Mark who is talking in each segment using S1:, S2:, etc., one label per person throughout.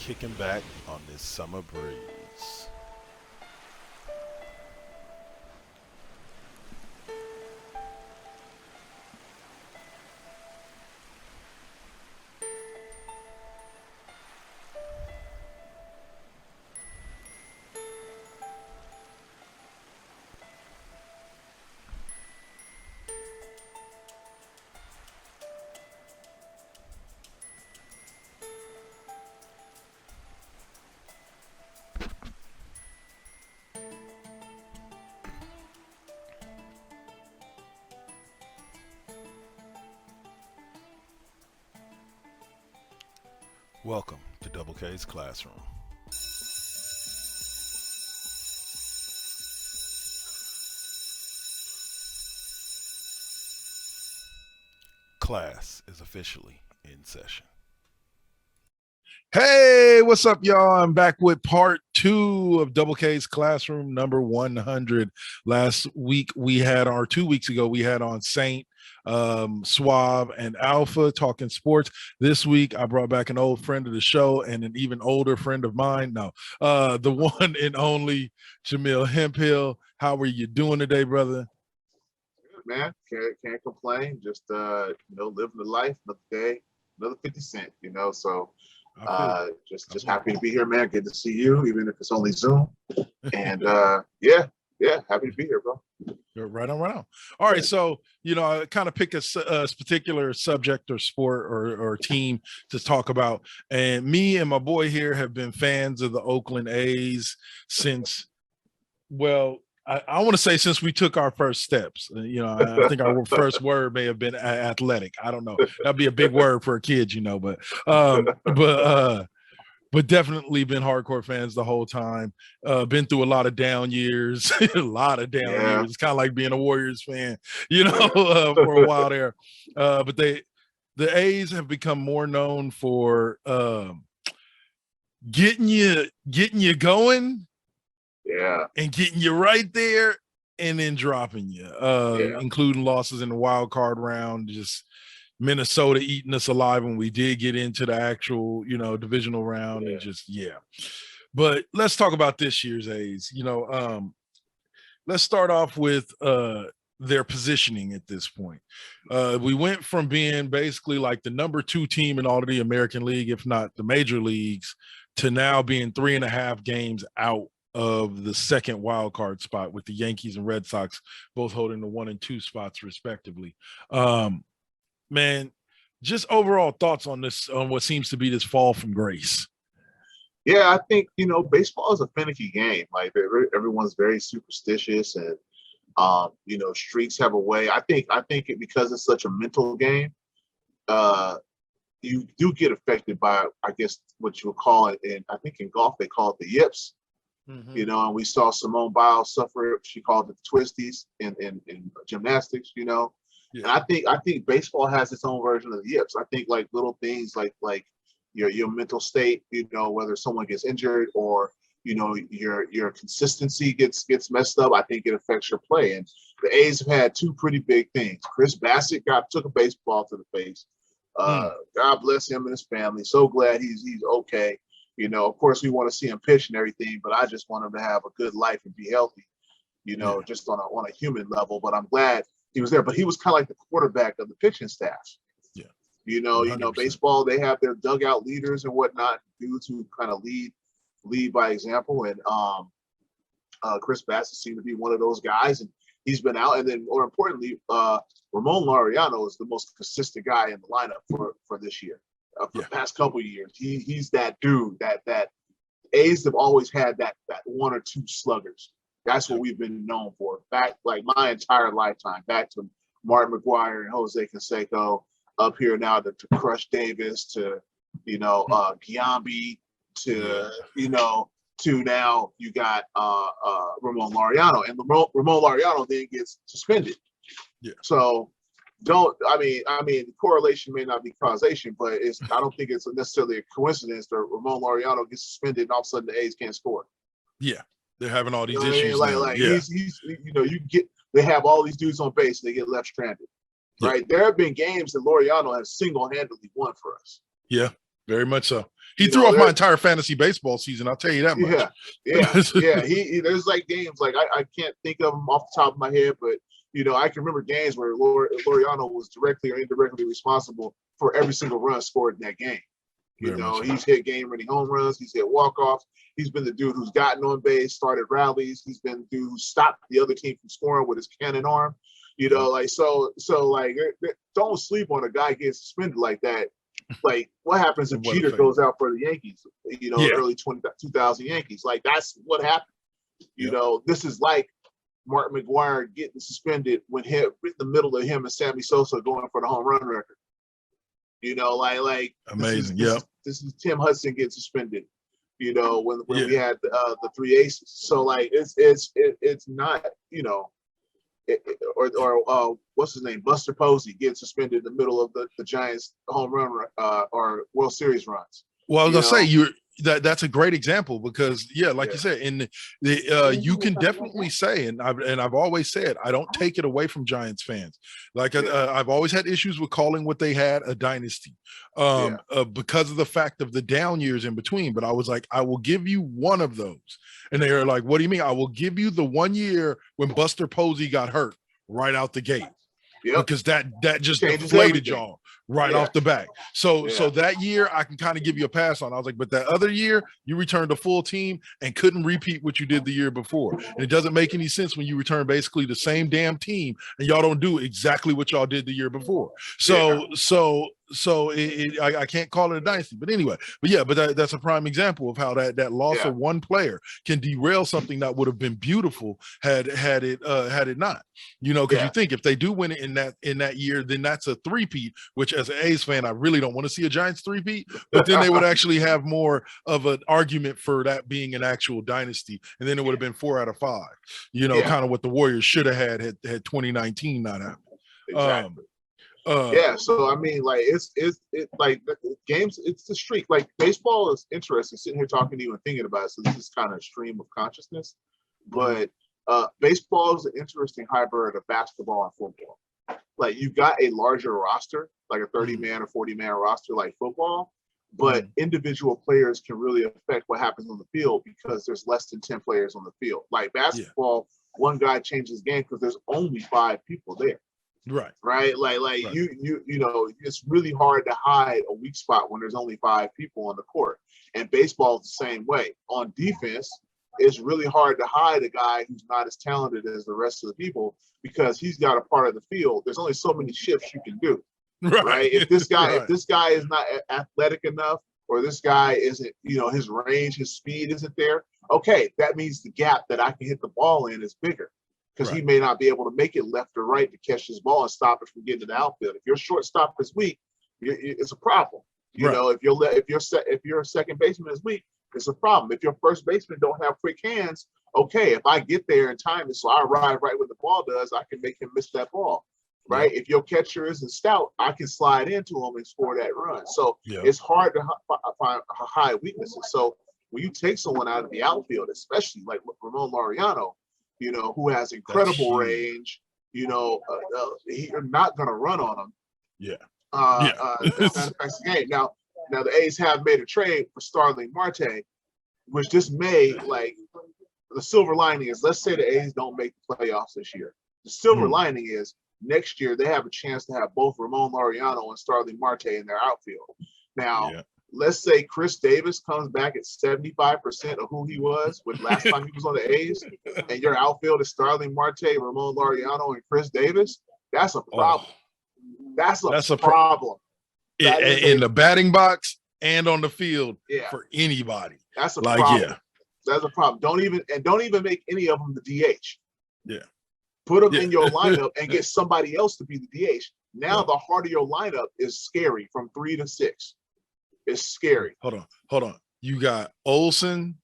S1: kicking back on this summer breeze. Welcome to Double K's Classroom. Class is officially in session. Hey, what's up, y'all? I'm back with part 2 of Double K's Classroom number 100. Last week we had, or 2 weeks ago, we had on Saint, Suave, and Alpha talking sports. This week I brought back an old friend of the show and an even older friend of mine. No, the one and only J.Hemphill. How are you doing today, brother?
S2: Good, man. Can't complain. Just living the life, another day, another 50 cent, so just happy to be here, man. Good to see you, even if it's only Zoom. And yeah, happy to be here, bro.
S1: Right on. All right, so I kind of pick a particular subject or sport or team to talk about, and me and my boy here have been fans of the Oakland A's since, well, I want to say since we took our first steps. I think our first word may have been athletic. I don't know. That'd be a big word for a kid, but definitely been hardcore fans the whole time. Been through a lot of down years, years. It's kind of like being a Warriors fan, for a while there. But the A's have become more known for getting you going, and getting you right there, and then dropping you, including losses in the wild card round. Just Minnesota eating us alive when we did get into the actual, divisional round, and But let's talk about this year's A's. Let's start off with their positioning at this point. We went from being basically like the number 2 team in all of the American League, if not the major leagues, to now being 3.5 games out of the second wild card spot, with the Yankees and Red Sox both holding the 1 and 2 spots respectively. Man, just overall thoughts on this, on what seems to be this fall from grace.
S2: Yeah, I think baseball is a finicky game. Like everyone's very superstitious, and streaks have a way. I think because it's such a mental game, you do get affected by, I guess, what you would call it, and I think in golf they call it the yips. Mm-hmm. And we saw Simone Biles suffer. She called it the twisties in gymnastics. Yeah. And I think baseball has its own version of the yips. I think like little things like your mental state, whether someone gets injured or your consistency gets messed up, I think it affects your play. And the A's have had 2 pretty big things. Chris Bassett took a baseball to the face. God bless him and his family. So glad he's okay. Of course we want to see him pitch and everything, but I just want him to have a good life and be healthy, just on a human level. But I'm glad he was there. But he was kind of like the quarterback of the pitching staff. Yeah. 100%. Baseball, they have their dugout leaders and whatnot, dudes who kind of lead by example. And Chris Bassett seemed to be one of those guys, and he's been out. And then more importantly, Ramon Laureano is the most consistent guy in the lineup for this year. For the past couple of years, he's that dude that A's have always had, that 1 or 2 sluggers. That's what we've been known for. Back like my entire lifetime, back to Martin McGuire and Jose Canseco, up here now to Crush Davis, to Giambi, to to now you got Ramon Laureano, and Ramon Laureano then gets suspended. Yeah. So the correlation may not be causation, but I don't think it's necessarily a coincidence that Ramon Laureano gets suspended and all of a sudden the A's can't score.
S1: Yeah, they're having all these issues.
S2: He's they have all these dudes on base and they get left stranded. Right. There have been games that Laureano has single-handedly won for us.
S1: Yeah. Very much so. He threw off my entire fantasy baseball season. I'll tell you that much.
S2: Yeah. He there's like games like I can't think of them off the top of my head, but I can remember games where Laureano was directly or indirectly responsible for every single run scored in that game. He's hit game-winning home runs. He's hit walk-offs. He's been the dude who's gotten on base, started rallies. He's been the dude who stopped the other team from scoring with his cannon arm. So don't sleep on a guy getting suspended like that. Like, what happens if Jeter goes out for the Yankees? Early 2000 Yankees. Like, that's what happened. This is like Martin McGuire getting suspended when in the middle of him and Sammy Sosa going for the home run record.
S1: Amazing.
S2: This is Tim Hudson getting suspended. When we had the three aces. So like it's not or what's his name, Buster Posey getting suspended in the middle of the Giants home run or World Series runs.
S1: Well, I was gonna say that's a great example because you said, in you can definitely say, and I've always said, I don't take it away from Giants fans. Like I've always had issues with calling what they had a dynasty because of the fact of the down years in between. But I was like, I will give you one of those, and they are like, what do you mean? I will give you the 1 year when Buster Posey got hurt right out the gate. Because that just deflated y'all right off the bat. So that year I can kind of give you a pass on. I was like, but that other year you returned a full team and couldn't repeat what you did the year before. And it doesn't make any sense when you return basically the same damn team and y'all don't do exactly what y'all did the year before. I can't call it a dynasty, but anyway, but that's a prime example of how that loss of one player can derail something that would have been beautiful had it not, because you think if they do win it in that year, then that's a three-peat, which as an A's fan, I really don't want to see a Giants three-peat, but then they would actually have more of an argument for that being an actual dynasty. And then it would have been 4 out of 5, kind of what the Warriors should have had 2019 not happened.
S2: Exactly. So I mean, like it's like games. It's the streak. Like baseball is interesting. Sitting here talking to you and thinking about it. So this is kind of a stream of consciousness. But baseball is an interesting hybrid of basketball and football. Like you've got a larger roster, like a 30-man or 40-man roster, like football. But individual players can really affect what happens on the field because there's less than 10 players on the field. Like basketball, one guy changes game because there's only 5 people there. Right. Like it's really hard to hide a weak spot when there's only 5 people on the court. And baseball is the same way. On defense, it's really hard to hide a guy who's not as talented as the rest of the people because he's got a part of the field. There's only so many shifts you can do. Right. If this guy is not athletic enough, or this guy isn't, his range, his speed isn't there. Okay, that means the gap that I can hit the ball in is bigger. Because he may not be able to make it left or right to catch his ball and stop it from getting to the outfield. If your shortstop is weak, it's a problem. If your second baseman is weak, it's a problem. If your first baseman don't have quick hands, okay, if I get there in time, so I arrive right when the ball does, I can make him miss that ball. Right? If your catcher isn't stout, I can slide into him and score that run. So it's hard to hide weaknesses. So when you take someone out of the outfield, especially like Ramon Laureano, who has incredible range, you're not going to run on him. That's the game. Now the A's have made a trade for Starling Marte, which just may, like, the silver lining is, let's say the A's don't make the playoffs this year. The silver lining is next year they have a chance to have both Ramon Laureano and Starling Marte in their outfield. Now, let's say Chris Davis comes back at 75% of who he was when last time he was on the A's, and your outfield is Starling Marte, Ramon Laureano, and Chris Davis. That's a problem. That's a problem.
S1: In the batting box and on the field for anybody.
S2: That's a problem. That's a problem. Don't even make any of them the DH. Put them in your lineup and get somebody else to be the DH. Now the heart of your lineup is scary from 3 to 6. It's scary.
S1: Hold on. You got Olsen,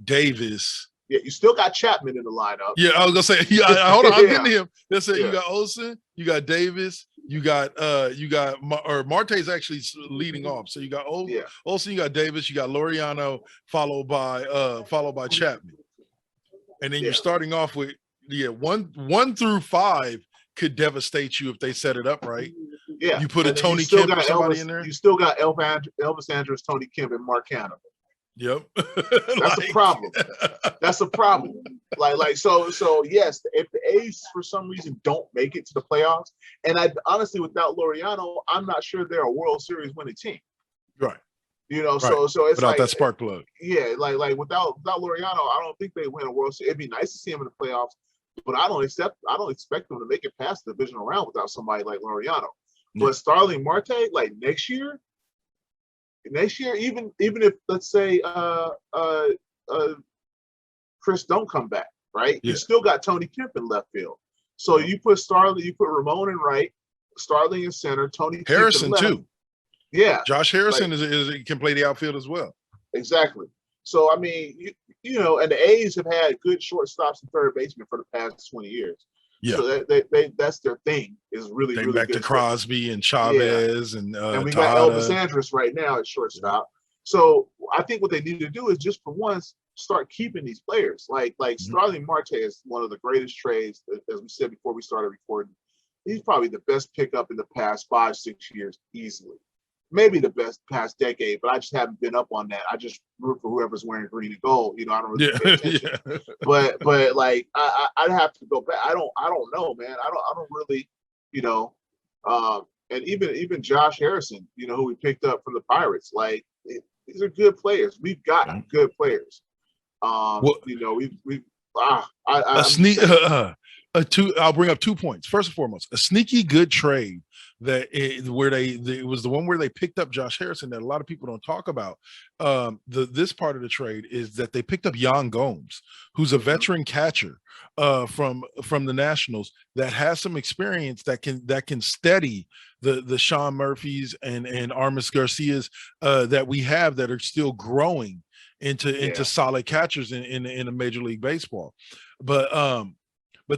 S1: Davis.
S2: Yeah, you still got Chapman in the lineup.
S1: Yeah, I was gonna say. Hold on, I'm getting to him. Let's say you got Olsen, you got Davis, you got Marte's actually leading off. So you got Olsen, you got Davis, you got Laureano, followed by Chapman, and then you're starting off with 1 through 5 could devastate you if they set it up right.
S2: Yeah.
S1: You put a
S2: And then
S1: Tony Kemp or somebody in there.
S2: You still got Elvis Andrus, Tony Kemp, and Mark Cannon.
S1: Yep.
S2: That's a problem. That's a problem. So yes, if the A's for some reason don't make it to the playoffs, and I honestly, without Laureano, I'm not sure they're a World Series winning team.
S1: Right.
S2: You know,
S1: right.
S2: so it's
S1: without
S2: like
S1: that spark plug.
S2: Yeah, like without Laureano, I don't think they win a World Series. It'd be nice to see him in the playoffs, but I don't expect them to make it past the divisional round without somebody like Laureano. Yeah. But Starling Marte, like next year, even if let's say Chris don't come back, right? Yeah. You still got Tony Kemp in left field. So you put Starling, you put Ramon in right, Starling in center, Tony
S1: Harrison
S2: Kemp in left.
S1: too.
S2: Yeah,
S1: Josh Harrison can play the outfield as well.
S2: Exactly. So I mean, you know, and the A's have had good shortstops and third basemen for the past 20 years. Yeah. So they that's their thing. Is really
S1: really back
S2: good
S1: to Crosby and Chavez and
S2: we
S1: Tada.
S2: got Elvis Andrus right now at shortstop. Yeah. So I think what they need to do is just for once start keeping these players. Like Starling Marte is one of the greatest trades, as we said before we started recording. He's probably the best pickup in the past 5-6 years easily. Maybe the best past decade, but I just haven't been up on that. I just root for whoever's wearing green and gold. You know, I don't really pay attention. But like I'd have to go back. I don't know, man. I don't really, you know. And even Josh Harrison, you know, who we picked up from the Pirates, like these are good players. We've got good players. You know,
S1: I'll bring up 2 points. First and foremost, a sneaky good trade it was the one where they picked up Josh Harrison that a lot of people don't talk about. This part of the trade is that they picked up Yan Gomes, who's a veteran catcher from the Nationals that has some experience that can steady the Sean Murphys and Armis Garcias that we have that are still growing into solid catchers in a Major League Baseball. But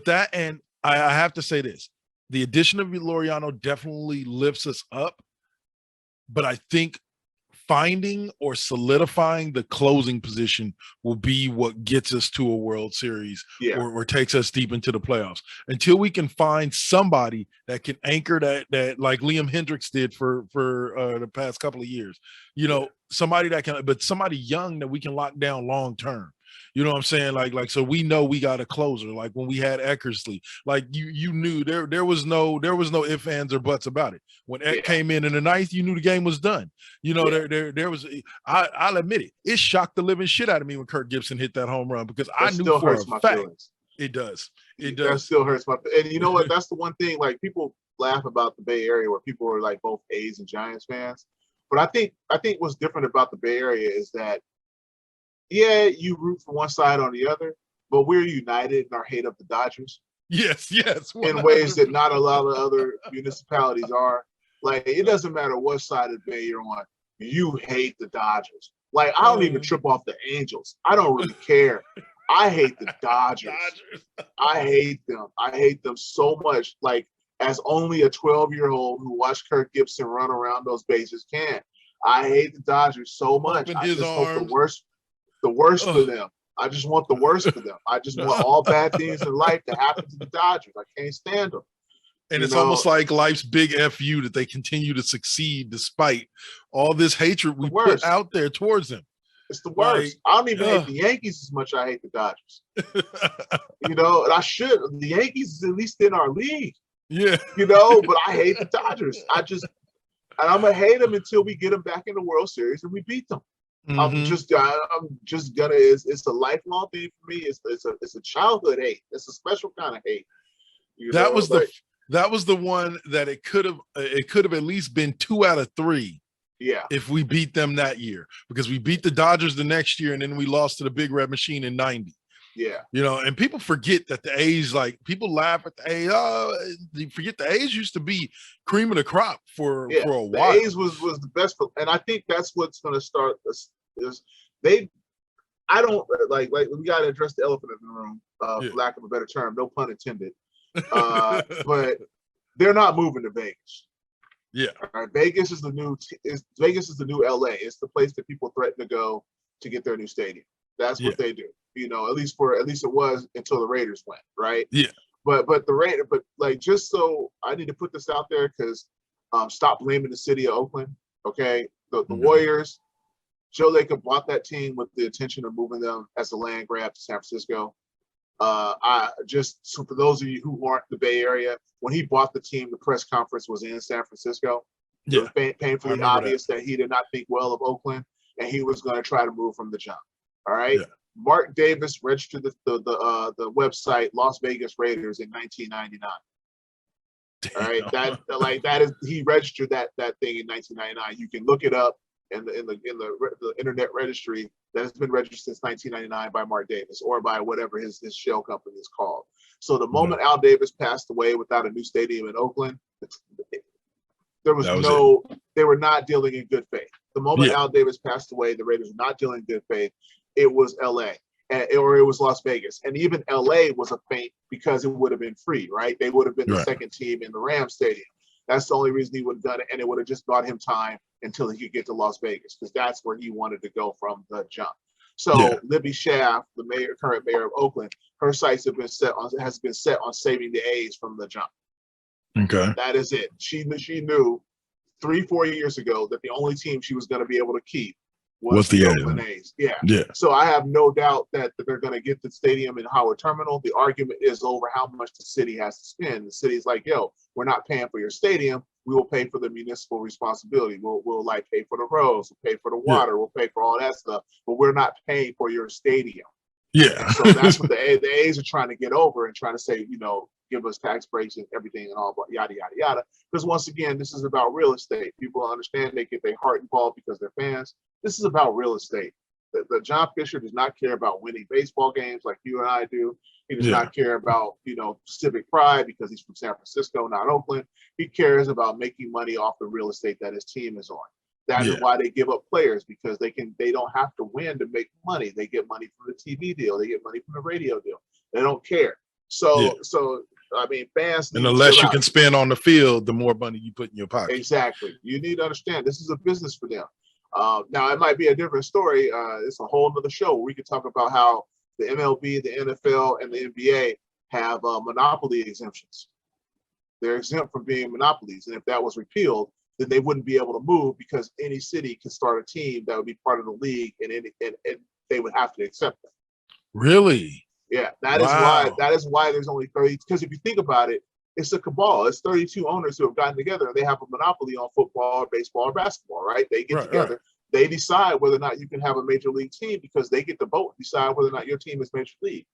S1: that, and I have to say this. The addition of Laureano definitely lifts us up, but I think finding or solidifying the closing position will be what gets us to a World Series or takes us deep into the playoffs. Until we can find somebody that can anchor that like Liam Hendricks did for the past couple of years, you know, somebody that can, but somebody young that we can lock down long term. You know what I'm saying? Like, so we know we got a closer. Like when we had Eckersley, like you knew there was no ifs, ands, or buts about it. When Eck came in the ninth, you knew the game was done. You know, there was. I'll admit it. It shocked the living shit out of me when Kirk Gibson hit that home run because I knew for a fact it does. It does.
S2: That still hurts my. And you know what? That's the one thing. Like people laugh about the Bay Area where people are like both A's and Giants fans, but I think what's different about the Bay Area is that. Yeah, you root for one side or the other, but we're united in our hate of the Dodgers.
S1: Yes. 100%.
S2: In ways that not a lot of other municipalities are. Like, it doesn't matter what side of the Bay you're on, you hate the Dodgers. Like, I don't even trip off the Angels. I don't really care. I hate the Dodgers. I hate them. I hate them so much. Like, as only a 12-year-old who watched Kirk Gibson run around those bases can. I hate the Dodgers so much. I just hope the worst for them. I just want the worst for them. I just want all bad things in life to happen to the Dodgers. I can't stand them.
S1: And it's almost like life's big FU that they continue to succeed despite all this hatred we put out there towards them.
S2: It's the worst. Like, I don't even hate the Yankees as much as I hate the Dodgers. You know, and I should. The Yankees is at least in our league.
S1: Yeah.
S2: You know, but I hate the Dodgers. And I'm going to hate them until we get them back in the World Series and we beat them. Mm-hmm. I'm just gonna. It's a lifelong thing for me. It's a childhood hate. It's a special kind of hate.
S1: That was the one that it could have at least been 2 out of 3.
S2: Yeah.
S1: If we beat them that year, because we beat the Dodgers the next year and then we lost to the Big Red Machine in '90.
S2: Yeah.
S1: You know, and people forget that the A's, like people laugh at the A's. Oh, they forget the A's used to be cream of the crop for a while.
S2: The A's was the best, and I think that's what's going to start. I don't like we got to address the elephant in the room, for lack of a better term, no pun intended. But they're not moving to Vegas.
S1: Yeah.
S2: All right, Vegas is the new LA. It's the place that people threaten to go to get their new stadium. That's what they do. You know, at least it was until the Raiders went, right?
S1: Yeah.
S2: But like, just so I need to put this out there because Stop blaming the city of Oakland. Okay, the Warriors, Joe Lacob bought that team with the intention of moving them as a land grab to San Francisco. So for those of you who aren't in the Bay Area, when he bought the team, the press conference was in San Francisco. Yeah, it was painfully obvious that he did not think well of Oakland, and he was going to try to move from the jump. All right. Yeah. Mark Davis registered the website Las Vegas Raiders in 1999. Damn. All right, that is he registered that thing in 1999. You can look it up in the internet registry that has been registered since 1999 by Mark Davis or by whatever his shell company is called. So the moment Al Davis passed away without a new stadium in Oakland, they were not dealing in good faith. The moment Al Davis passed away, the Raiders were not dealing in good faith. It was LA or it was Las Vegas. And even LA was a feint because it would have been free, right? They would have been the second team in the Rams stadium. That's the only reason he would have done it. And it would have just bought him time until he could get to Las Vegas, because that's where he wanted to go from the jump. So Libby Schaaf, the current mayor of Oakland, her sights has been set on saving the A's from the jump. Okay. That is it. She knew 3-4 years ago that the only team she was going to be able to keep was the Oakland A's. Yeah. So I have no doubt that they're going to get the stadium in Howard Terminal. The argument is over how much the city has to spend. The city's like, yo, we're not paying for your stadium. We will pay for the municipal responsibility. We'll like pay for the roads, we'll pay for the water, we'll pay for all that stuff, but we're not paying for your stadium. Yeah. So that's what the A's are trying to get over and trying to say, give us tax breaks and everything and all, yada, yada, yada. Because once again, this is about real estate. People understand they get their heart involved because they're fans. This is about real estate. The John Fisher does not care about winning baseball games like you and I do. He does not care about, civic pride because he's from San Francisco, not Oakland. He cares about making money off the real estate that his team is on. That is why they give up players, because they don't have to win to make money. They get money from the TV deal. They get money from the radio deal. They don't care. So I mean, fans.
S1: And the less you can spend on the field, the more money you put in your pocket.
S2: Exactly. You need to understand this is a business for them. Now it might be a different story. It's a whole other show where we could talk about how the MLB, the NFL, and the NBA have monopoly exemptions. They're exempt from being monopolies, and if that was repealed, then they wouldn't be able to move, because any city could start a team that would be part of the league, and they would have to accept them.
S1: Really?
S2: Yeah, that is why there's only 30. Because if you think about it, it's a cabal. It's 32 owners who have gotten together, and they have a monopoly on football, or baseball, or basketball. Right? They get together. Right. They decide whether or not you can have a major league team, because they get to vote and decide whether or not your team is major league.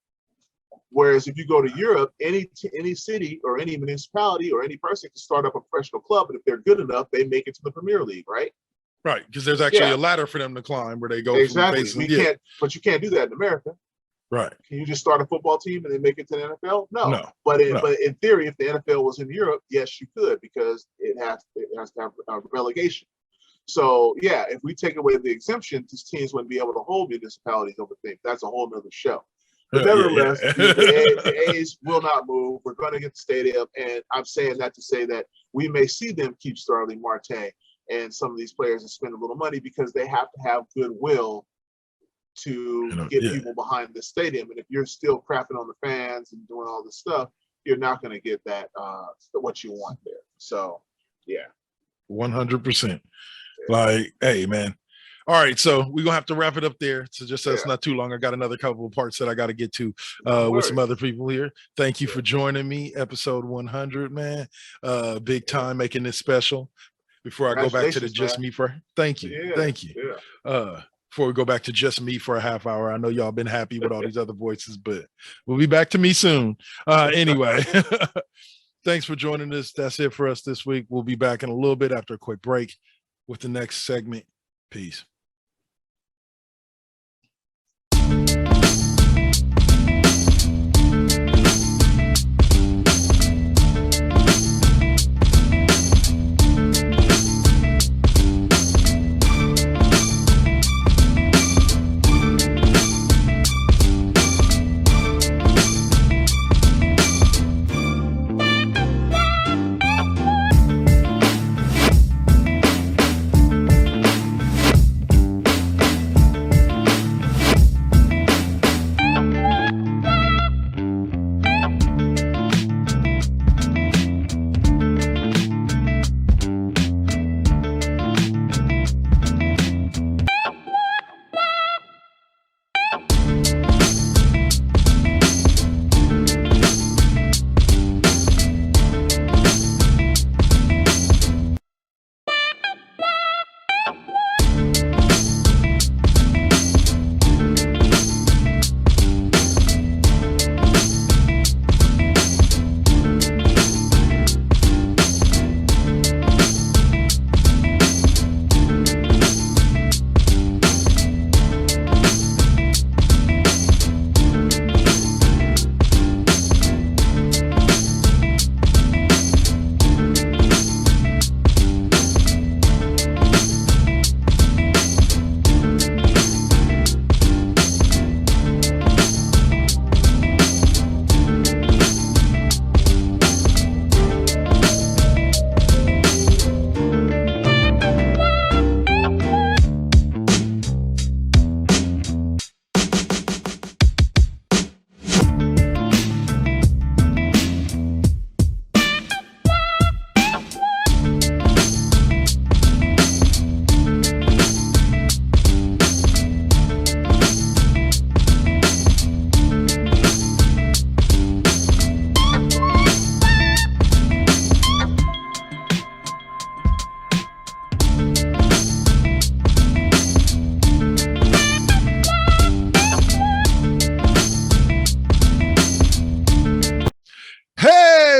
S2: Whereas if you go to Europe, any city or any municipality or any person can start up a professional club, and if they're good enough, they make it to the Premier League, right?
S1: Right, because there's actually a ladder for them to climb where they go.
S2: Exactly. But you can't do that in America.
S1: Right.
S2: Can you just start a football team and then make it to the NFL? No. But in theory, if the NFL was in Europe, yes, you could, because it has to have a relegation. So yeah, if we take away the exemptions, these teams wouldn't be able to hold municipalities over things. That's a whole nother show. But nevertheless, the A's will not move. We're going to get the stadium, and I'm saying that to say that we may see them keep Starling Marte and some of these players and spend a little money, because they have to have goodwill to get people behind the stadium. And if you're still crapping on the fans and doing all this stuff, you're not going to get that what you want there. So, yeah.
S1: 100%. Like, hey, man. All right, so we're gonna have to wrap it up there. So just so it's not too long, I got another couple of parts that I got to get to with some other people here. Thank you for joining me, episode 100, man. Big time, making this special. Before I go back to the just me for, thank you. Before we go back to just me for a half hour, I know y'all been happy with all these other voices, but we'll be back to me soon. Anyway, thanks for joining us. That's it for us this week. We'll be back in a little bit after a quick break with the next segment. Peace.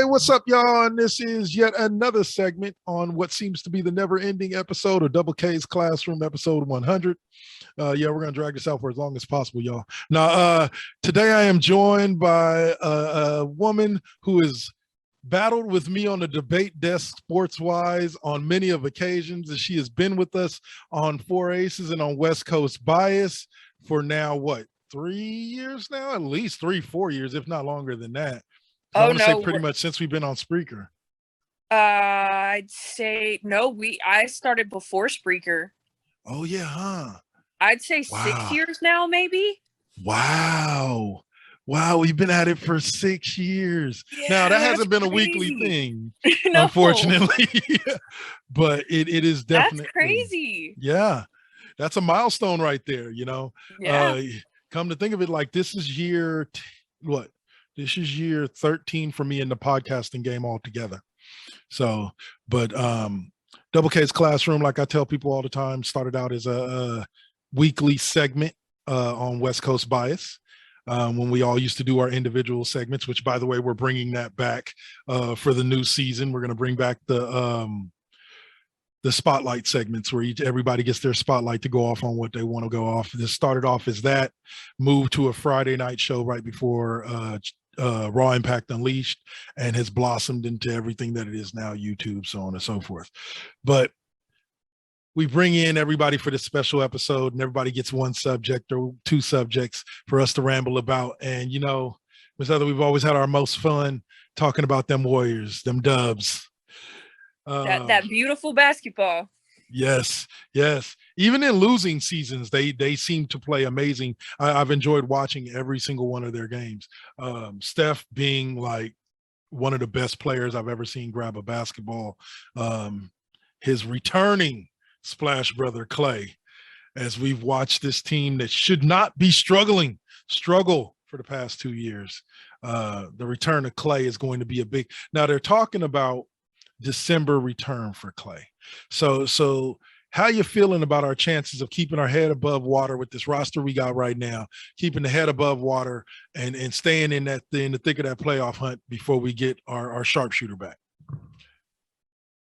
S1: Hey, what's up, y'all? And this is yet another segment on what seems to be the never-ending episode of Double K's Classroom, episode 100. We're gonna drag this out for as long as possible, y'all. Now, today I am joined by a woman who has battled with me on the debate desk sports-wise on many of occasions, and she has been with us on Four Aces and on West Coast Bias for now, 3 years now? At least 3-4 years, if not longer than that. I want to say pretty much since we've been on Spreaker.
S3: I'd say no. I started before Spreaker.
S1: Oh yeah, huh?
S3: I'd say 6 years now, maybe.
S1: Wow, we've been at it for 6 years.
S3: Yeah,
S1: now that hasn't been a weekly thing,
S3: no.
S1: Unfortunately, but it is definitely
S3: that's crazy.
S1: Yeah, that's a milestone right there.
S3: Yeah.
S1: Come to think of it, like this is year what? This is year 13 for me in the podcasting game altogether. So, but Double K's Classroom, like I tell people all the time, started out as a weekly segment on West Coast Bias when we all used to do our individual segments, which, by the way, we're bringing that back for the new season. We're going to bring back the spotlight segments where everybody gets their spotlight to go off on what they want to go off. This started off as that, moved to a Friday night show right before Raw Impact Unleashed, and has blossomed into everything that it is now, YouTube, so on and so forth. But we bring in everybody for this special episode, and everybody gets one subject or two subjects for us to ramble about. And Ms. Heather, we've always had our most fun talking about them Warriors, them Dubs.
S3: That beautiful basketball.
S1: Yes. Even in losing seasons, they seem to play amazing. I've enjoyed watching every single one of their games. Steph being like one of the best players I've ever seen grab a basketball. His returning splash brother Clay, as we've watched this team that should not be struggle for the past 2 years. The return of Clay is going to be a big. Now they're talking about December return for Clay. So how you feeling about our chances of keeping our head above water with this roster we got right now, keeping the head above water and staying in the thick of that playoff hunt before we get our sharpshooter back?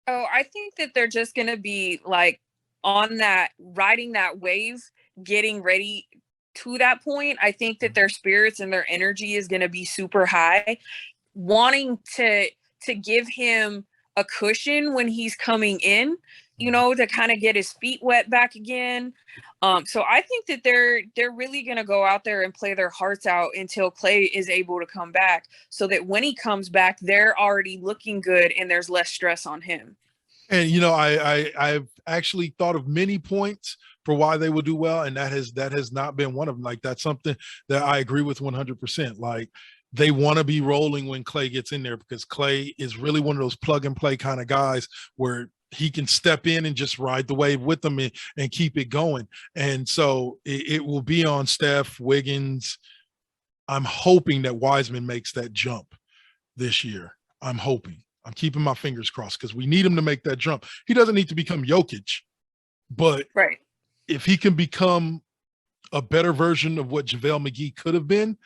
S3: Oh, I think that they're just going to be like on that, riding that wave, getting ready to that point. I think that their spirits and their energy is going to be super high, wanting to give him a cushion when he's coming in, to kind of get his feet wet back again. So I think that they're really going to go out there and play their hearts out until Clay is able to come back, so that when he comes back, they're already looking good and there's less stress on him.
S1: And I've actually thought of many points for why they will do well, and that has not been one of them. Like, that's something that I agree with 100%. Like, they want to be rolling when Clay gets in there, because Clay is really one of those plug and play kind of guys where he can step in and just ride the wave with them and keep it going. And so it will be on Steph, Wiggins. I'm hoping that Wiseman makes that jump this year. I'm keeping my fingers crossed, because we need him to make that jump. He doesn't need to become Jokic, but
S3: right,
S1: if he can become a better version of what JaVale McGee could have been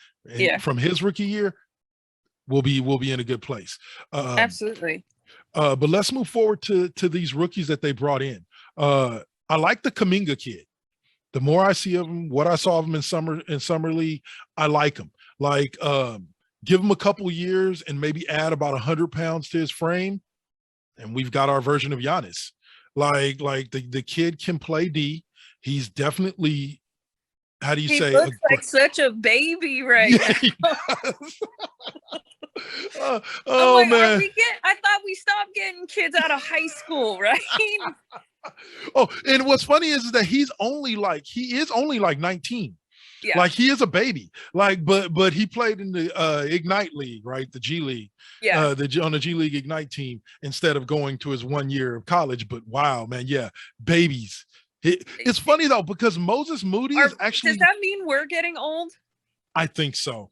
S1: from his rookie year, we'll be in a good place.
S3: Absolutely.
S1: But let's move forward to these rookies that they brought in. I like the Kuminga kid. The more I see of him, what I saw of him in summer league, I like him. Like, give him a couple years and maybe add about 100 pounds to his frame, and we've got our version of Giannis. Like the kid can play D. He's definitely, how do you say?
S3: He looks like such a baby right now.
S1: Oh man!
S3: I thought we stopped getting kids out of high school, right?
S1: Oh, and what's funny is that he is only like 19.
S3: Yeah.
S1: Like, he is a baby. Like, but he played in the Ignite League, right? The G League.
S3: Yeah.
S1: On the G League Ignite team, instead of going to his 1 year of college. But wow, man, yeah, babies. It's funny though, because Moses Moody is actually.
S3: Does that mean we're getting old?
S1: I think so.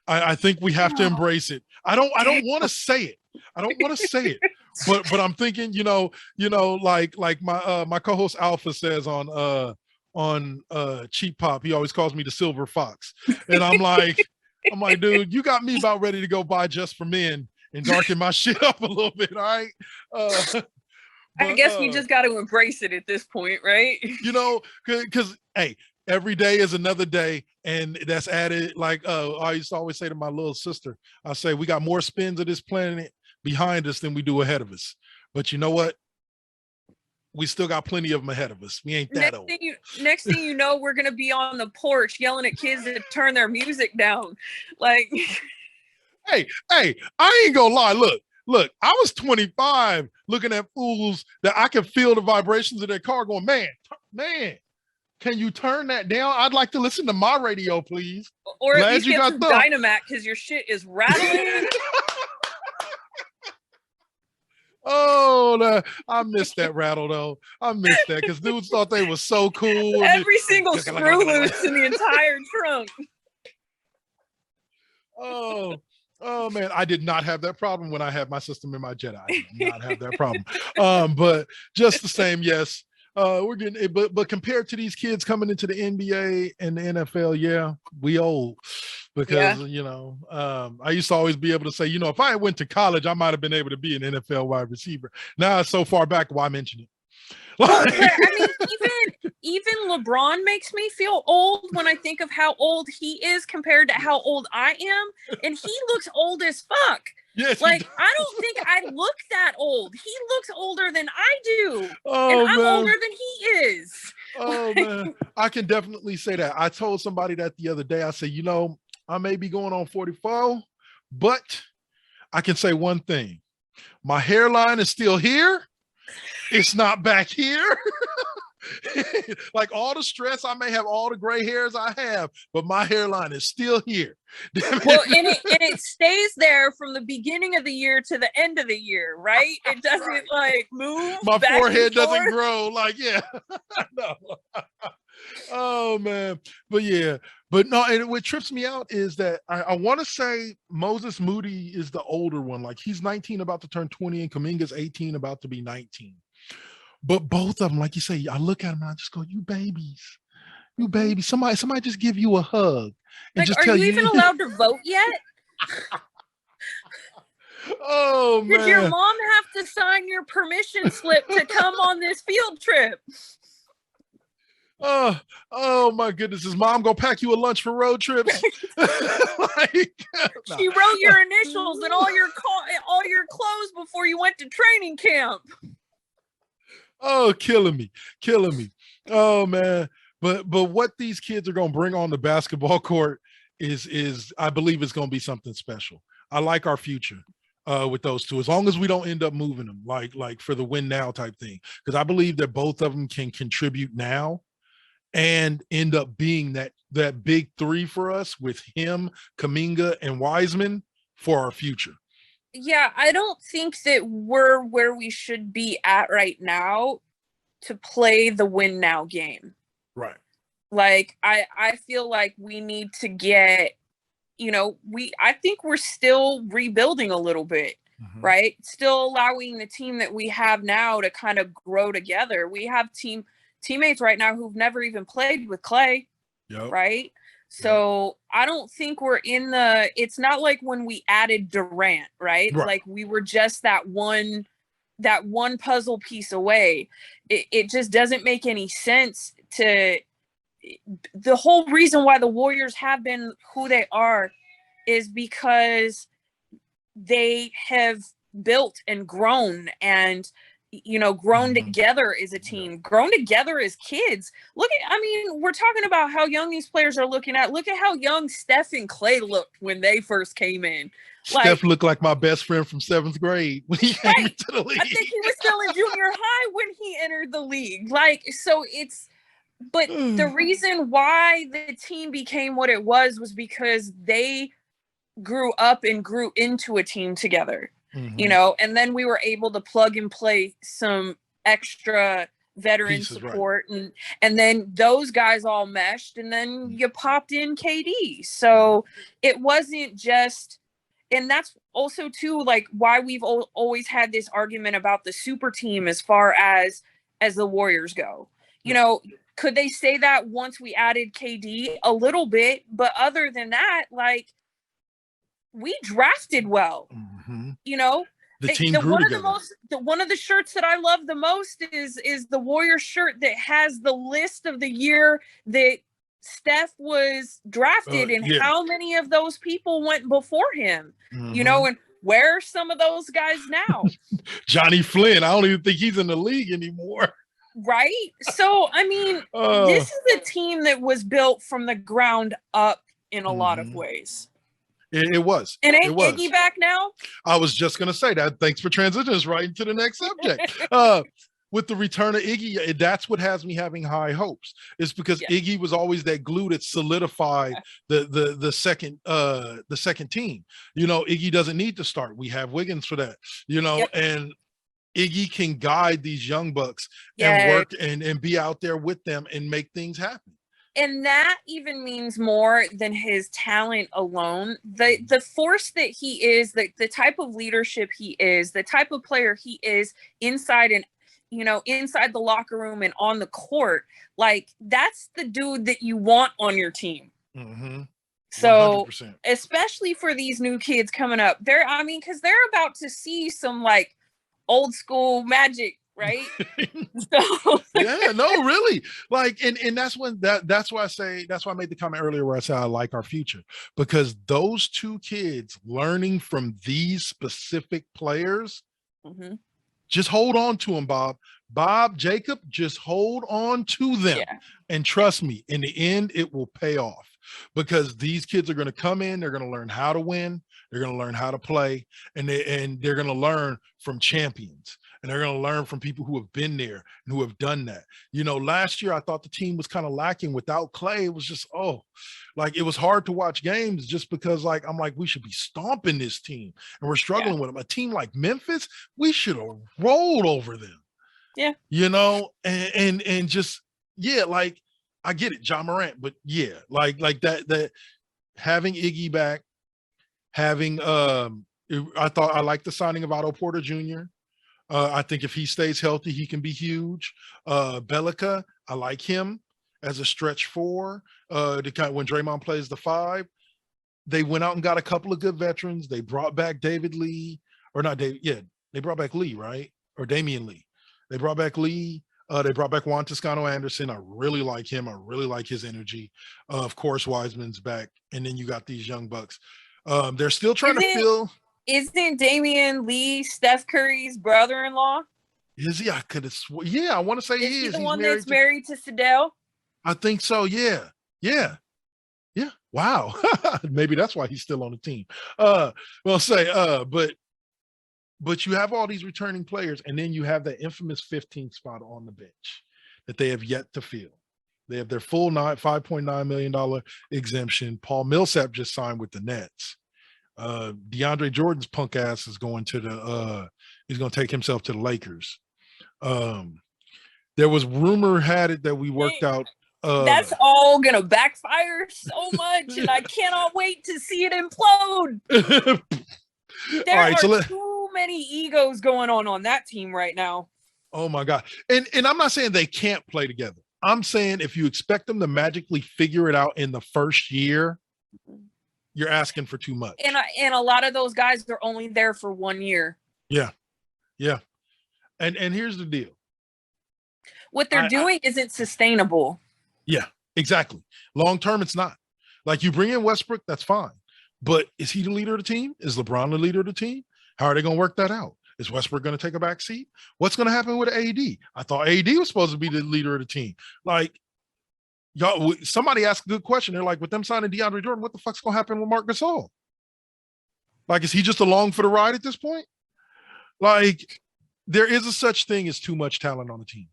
S1: I think we have to embrace it. I don't want to say it. I don't want to say it. But I'm thinking, like my co-host Alpha says on Cheap Pop, he always calls me the Silver Fox. And I'm like, dude, you got me about ready to go buy Just for Men and darken my shit up a little bit. All right.
S3: I guess we just got to embrace it at this point, right?
S1: You know, because hey, every day is another day, and that's added. Like I used to always say to my little sister, I say we got more spins of this planet behind us than we do ahead of us. But you know what? We still got plenty of them ahead of us. We ain't that old.
S3: Next thing you know, we're gonna be on the porch yelling at kids to turn their music down. Like,
S1: hey, I ain't gonna lie. Look, I was 25 looking at fools that I could feel the vibrations of their car going, man, can you turn that down? I'd like to listen to my radio, please.
S3: Or at least get some Dynamac because your shit is rattling.
S1: Oh, I missed that rattle though. I missed that because dudes thought they was so cool.
S3: Every single screw loose in the entire trunk.
S1: Oh man, I did not have that problem when I had my system in my Jedi. I did not have that problem. But just the same, yes. We're getting it, but compared to these kids coming into the NBA and the NFL, yeah, we old because you know, I used to always be able to say, you know, if I went to college, I might have been able to be an NFL wide receiver. Now it's so far back, why mention it?
S3: I mean, even LeBron makes me feel old when I think of how old he is compared to how old I am, and he looks old as fuck.
S1: Yes,
S3: like I don't think I look that old. He looks older than I do,
S1: and
S3: I'm older than he is.
S1: Oh man, I can definitely say that. I told somebody that the other day. I said, you know, I may be going on 44, but I can say one thing: my hairline is still here. It's not back here. Like all the stress, I may have all the gray hairs I have, but my hairline is still here.
S3: Well, and it stays there from the beginning of the year to the end of the year, right? It doesn't like move.
S1: My forehead doesn't grow. Like, yeah. No. Oh man. But yeah. But no, and what trips me out is that I want to say Moses Moody is the older one. Like he's 19, about to turn 20, and Kuminga's 18, about to be 19. But both of them, like you say, I look at them and I just go, you babies. Somebody just give you a hug. And
S3: like,
S1: just
S3: are
S1: tell
S3: you even allowed to vote yet?
S1: Oh man.
S3: Did your mom have to sign your permission slip to come on this field trip?
S1: Oh my goodness. Is mom gonna pack you a lunch for road trips?
S3: She wrote your initials and all your clothes before you went to training camp.
S1: Oh, killing me. Oh man. But what these kids are gonna bring on the basketball court is I believe it's gonna be something special. I like our future with those two, as long as we don't end up moving them like for the win now type thing. Because I believe that both of them can contribute now and end up being that big three for us with him, Kuminga, and Wiseman for our future.
S3: Yeah, I don't think that we're where we should be at right now to play the win now game.
S1: Right.
S3: Like I feel like we need to get, you know, I think we're still rebuilding a little bit, right? Still allowing the team that we have now to kind of grow together. We have teammates right now who've never even played with Clay, right? So I don't think we're it's not like when we added Durant, right? Like we were just that one puzzle piece away. It just doesn't make any sense the whole reason why the Warriors have been who they are is because they have built and grown and, you know, grown together as a team, grown together as kids. We're talking about how young these players are looking at. Look at how young Steph and Clay looked when they first came in.
S1: Steph looked like my best friend from 7th grade when he came into the league.
S3: I think he was still in junior high when he entered the league. But the reason why the team became what it was because they grew up and grew into a team together. You know, and then we were able to plug and play some extra veteran support, and then those guys all meshed, and then you popped in KD. So it wasn't just, and that's also too like why we've always had this argument about the super team as far as the Warriors go. You know, could they say that once we added KD? A little bit, but other than that, like we drafted well. You know,
S1: the team grew together.
S3: One of the shirts that I love the most is the Warriors shirt that has the list of the year that Steph was drafted and how many of those people went before him. You know, and where are some of those guys now?
S1: Johnny Flynn, I don't even think he's in the league anymore.
S3: Right? So, I mean, this is a team that was built from the ground up in a lot of ways.
S1: It was.
S3: And ain't Iggy back now?
S1: I was just going to say that. Thanks for transitioning us right into the next subject. With the return of Iggy, that's what has me having high hopes. It's because Iggy was always that glue that solidified the second team. You know, Iggy doesn't need to start. We have Wiggins for that. You know, and Iggy can guide these young bucks and work and be out there with them and make things happen.
S3: And that even means more than his talent alone. The force that he is, the type of leadership he is, the type of player he is inside and, you know, inside the locker room and on the court, like that's the dude that you want on your team. So 100%. Especially for these new kids coming up, because they're about to see some like old school Magic, right?
S1: Yeah, no, really. Like, and that's when that's why I made the comment earlier where I said I like our future, because those two kids learning from these specific players, just hold on to them, Bob, Jacob, just hold on to them. And trust me, in the end, it will pay off, because these kids are going to come in, they're going to learn how to win, they're going to learn how to play, and they're going to learn from champions. And they're going to learn from people who have been there and who have done that. You know, last year, I thought the team was kind of lacking without Clay. It was just, like it was hard to watch games just because like, I'm like, we should be stomping this team and we're struggling with them. A team like Memphis, we should have rolled over them.
S3: Yeah.
S1: You know, and just, like I get it, Ja Morant, but like that having Iggy back, having, I like the signing of Otto Porter Jr. I think if he stays healthy, he can be huge. Belica, I like him as a stretch four. When Draymond plays the 5, they went out and got a couple of good veterans. They brought back David Lee, or not David. Yeah, they brought back Lee, right? Or Damian Lee. They brought back Lee. They brought back Juan Toscano-Anderson. I really like him. I really like his energy. Of course, Wiseman's back, and then you got these young bucks. They're still trying to fill.
S3: Isn't Damian Lee Steph Curry's brother-in-law?
S1: Is he? I could have I want to say he is.
S3: He's the one that's married to Fidel?
S1: I think so. Yeah. Wow. Maybe that's why he's still on the team. But you have all these returning players, and then you have that infamous 15th spot on the bench that they have yet to fill. They have their full $5.9 million exemption. Paul Millsap just signed with the Nets. DeAndre Jordan's punk ass is going to he's going to take himself to the Lakers. There was rumor had it that we worked out.
S3: That's all going to backfire so much, and I cannot wait to see it implode. There are too many egos going on that team right now.
S1: Oh my God. And I'm not saying they can't play together. I'm saying if you expect them to magically figure it out in the first year, you're asking for too much.
S3: And a lot of those guys are only there for 1 year.
S1: Yeah. And here's the deal.
S3: What they're doing isn't sustainable.
S1: Yeah, exactly. Long term, it's not. Like you bring in Westbrook, that's fine. But is he the leader of the team? Is LeBron the leader of the team? How are they going to work that out? Is Westbrook going to take a back seat? What's going to happen with AD? I thought AD was supposed to be the leader of the team. Like, y'all, somebody asked a good question. They're like, with them signing DeAndre Jordan, what the fuck's going to happen with Marc Gasol? Like, is he just along for the ride at this point? Like, there is a such thing as too much talent on the team.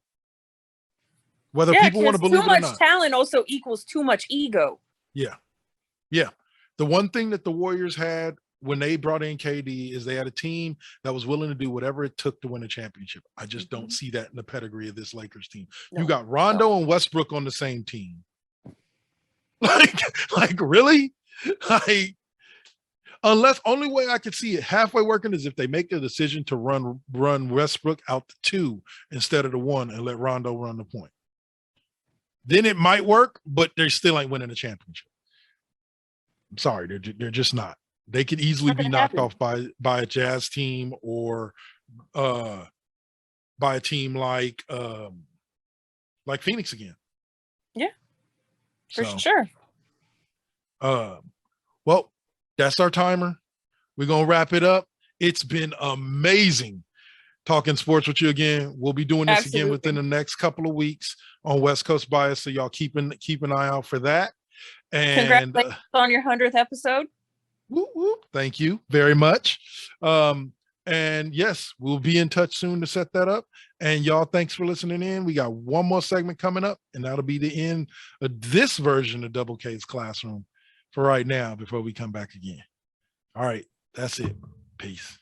S1: Whether people want to believe it or not.
S3: Too much talent also equals too much ego.
S1: Yeah. The one thing that the Warriors had when they brought in KD is they had a team that was willing to do whatever it took to win a championship. I just don't see that in the pedigree of this Lakers team. No, you got Rondo and Westbrook on the same team. Like really? Like, unless only way I could see it halfway working is if they make a decision to run Westbrook out the 2 instead of the 1 and let Rondo run the point. Then it might work, but they still ain't winning a championship. I'm sorry, they're just not. They could easily
S3: Not
S1: be
S3: gonna
S1: knocked
S3: happen.
S1: off by a Jazz team or by a team like Phoenix again.
S3: Yeah, for
S1: So,
S3: sure.
S1: Well, that's our timer. We're gonna wrap it up. It's been amazing talking sports with you again. We'll be doing this again within the next couple of weeks on West Coast Bias. So y'all keep an eye out for that. And
S3: congratulations on your 100th episode.
S1: Whoop, whoop. Thank you very much. And yes, we'll be in touch soon to set that up. And y'all, thanks for listening in. We got one more segment coming up, and that'll be the end of this version of Double K's Classroom for right now before we come back again. All right, that's it. Peace.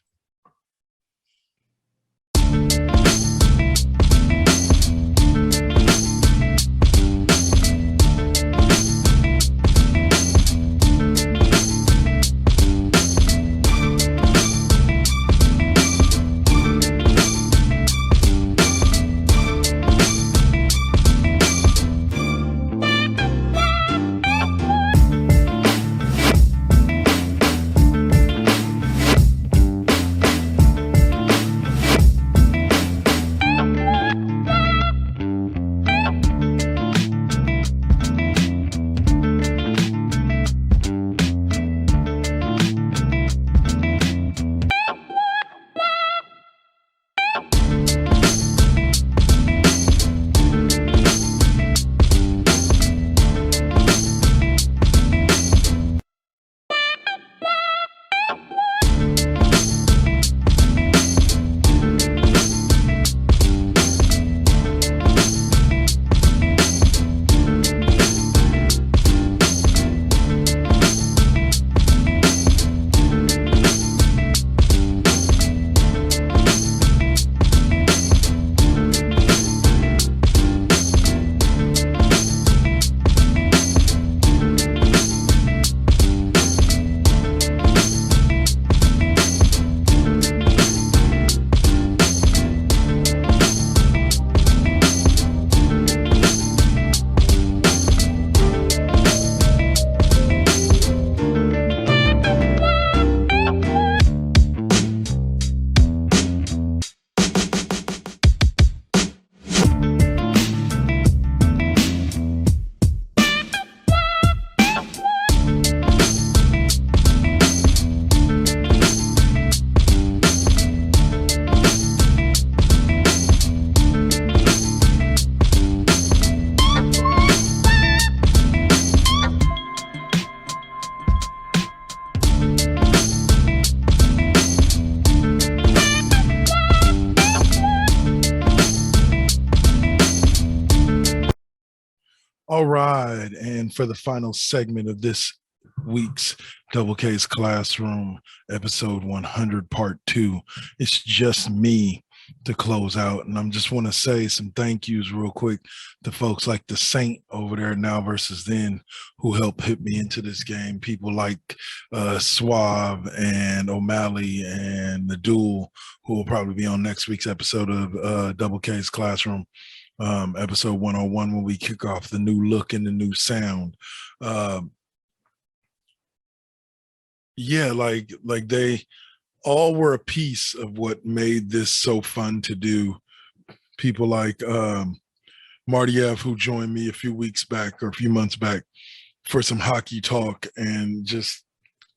S1: All right. And for the final segment of this week's Double K's Classroom, episode 100, part 2, it's just me to close out. And I just want to say some thank yous real quick to folks like the Saint over there Now Versus Then, who helped hit me into this game. People like Suave and O'Malley and the Duel, who will probably be on next week's episode of Double K's Classroom. Episode 101, when we kick off the new look and the new sound. Yeah, like they all were a piece of what made this so fun to do. People like Marty F, who joined me a few weeks back or a few months back for some hockey talk, and just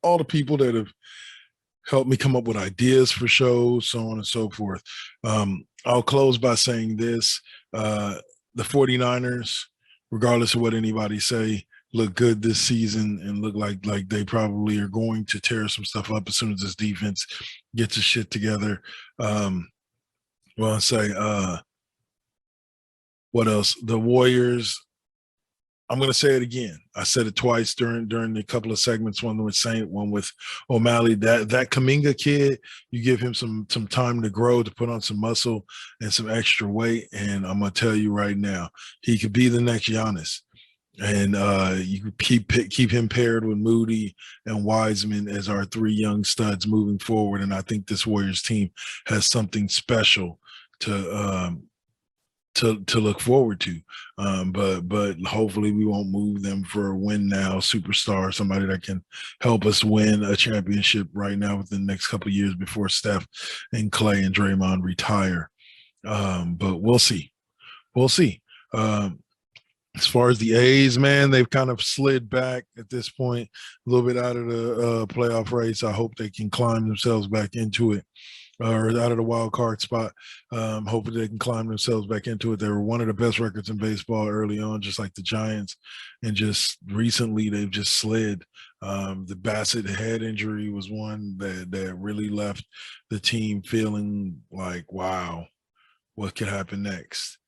S1: all the people that have helped me come up with ideas for shows, so on and so forth. I'll close by saying this. The 49ers, regardless of what anybody say, look good this season and look like they probably are going to tear some stuff up as soon as this defense gets its shit together. Well, I say, what else? The Warriors, I'm going to say it again. I said it twice during the couple of segments, one with Saint, one with O'Malley. That Kuminga kid, you give him some time to grow, to put on some muscle and some extra weight, and I'm going to tell you right now, he could be the next Giannis. And you could keep him paired with Moody and Wiseman as our 3 young studs moving forward. And I think this Warriors team has something special to to look forward to. But hopefully we won't move them for a win now superstar, somebody that can help us win a championship right now within the next couple of years before Steph and Clay and Draymond retire. But we'll see. We'll see. As far as the A's, man, they've kind of slid back at this point, a little bit out of the playoff race. I hope they can climb themselves back into it, or out of the wild card spot. Hopefully they can climb themselves back into it. They were one of the best records in baseball early on, just like the Giants. And just recently they've just slid. The Bassett head injury was one that really left the team feeling like, wow, what could happen next?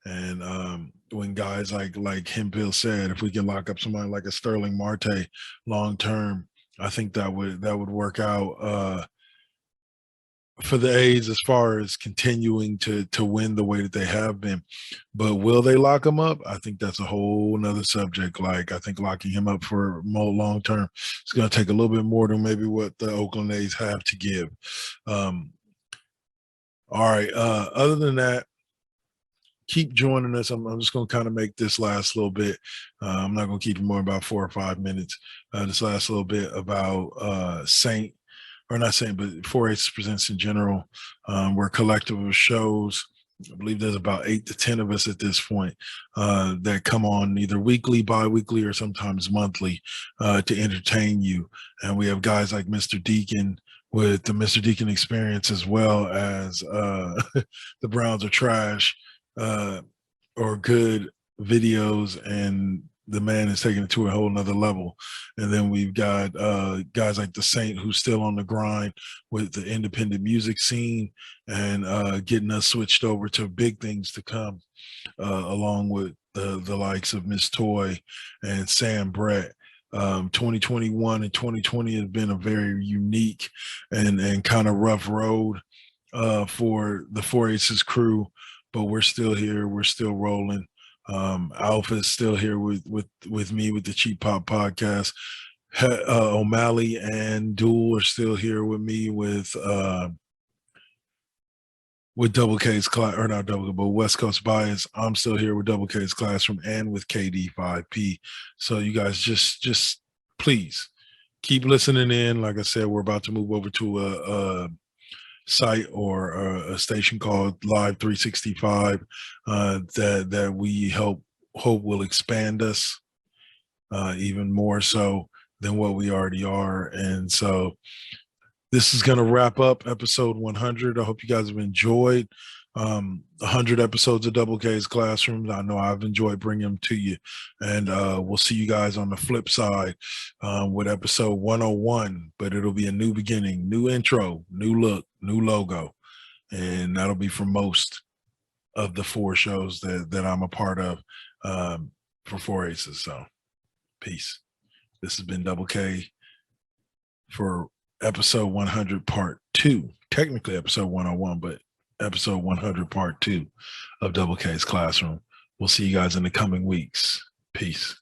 S1: And when guys like Hemphill said, if we can lock up somebody like a Sterling Marte long term, I think that would work out for the A's as far as continuing to win the way that they have been. But will they lock him up? I think that's a whole nother subject. Like, I think locking him up for more long term is going to take a little bit more than maybe what the Oakland A's have to give. All right. Other than that, keep joining us. I'm just going to kind of make this last little bit. I'm not going to keep it more about 4 or 5 minutes. This last little bit about Saint, or not Saint, but 4-H Presents in general. We're a collective of shows. I believe there's about 8 to 10 of us at this point that come on either weekly, bi-weekly, or sometimes monthly to entertain you. And we have guys like Mr. Deacon with the Mr. Deacon Experience, as well as The Browns Are Trash, or good videos, and the man is taking it to a whole nother level. And then we've got guys like the Saint, who's still on the grind with the independent music scene and getting us switched over to big things to come, along with the likes of Miss Toy and Sam Brett. 2021 and 2020 has been a very unique and kind of rough road for the 4H's crew, but we're still here. We're still rolling. Alpha's still here with me with the Cheap Pop podcast. O'Malley and Duel are still here with me with Double K's class, or not Double, but West Coast Bias. I'm still here with Double K's Classroom and with KD5P. So you guys just please keep listening in. Like I said, we're about to move over to a site or a station called Live 365 that we hope will expand us even more so than what we already are. And so this is going to wrap up episode 100. I hope you guys have enjoyed 100 episodes of Double K's Classroom. I know I've enjoyed bringing them to you, and we'll see you guys on the flip side with episode 101. But it'll be a new beginning, new intro, new look, new logo, and that'll be for most of the 4 shows that I'm a part of for 4H's. So peace. This has been Double K for episode 100 part 2, technically episode 101, but episode 100 part 2 of Double K's Classroom. We'll see you guys in the coming weeks. Peace.